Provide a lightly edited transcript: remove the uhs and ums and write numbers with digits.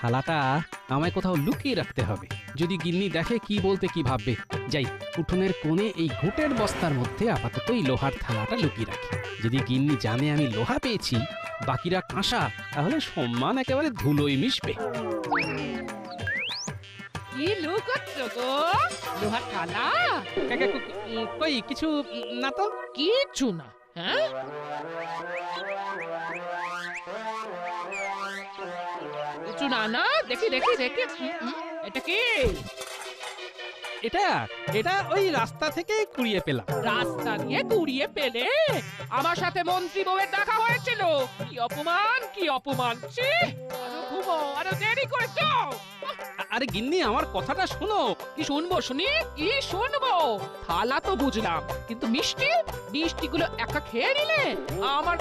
থালাটা আমায় কোথাও লুকিয়ে রাখতে হবে। যদি গিন্নি দেখে কি বলতে কি ভাববে। যাই, উঠোনের কোণে এই ঘুঁটের বস্তার মধ্যে আপাতত এই লোহার থালাটা লুকিয়ে রাখি। যদি গিন্নি জানে আমি লোহা পেয়েছি, বাকিরা কাঁসা, তাহলে সম্মান একেবারে ধুলোয় মিশবে। কি লুকোচ্ছ গো? লোহার থালা? কই কিছু না তো। কিচ্ছু না। হ্যাঁ, কিছু না না, দেখি দেখি দেখি। এটা কি? এটা এটা ওই রাস্তা থেকে কুড়িয়ে পেলাম। রাস্তা দিয়ে কুড়িয়ে পেলে? আমার সাথে মন্ত্রী বউয়ের দেখা হয়েছিল। কি অপমান, কি অপমান! ছি! আরো ঘুমো, আরো দেরি করেছো। আরে গিন্নি, আমার কথাটা শোনো। কি শুনবো শুনি? কি শুনবো? থালা তো বুঝলাম, কিন্তু মিষ্টি, মিষ্টিগুলো একা খেয়ে নিলে? আমার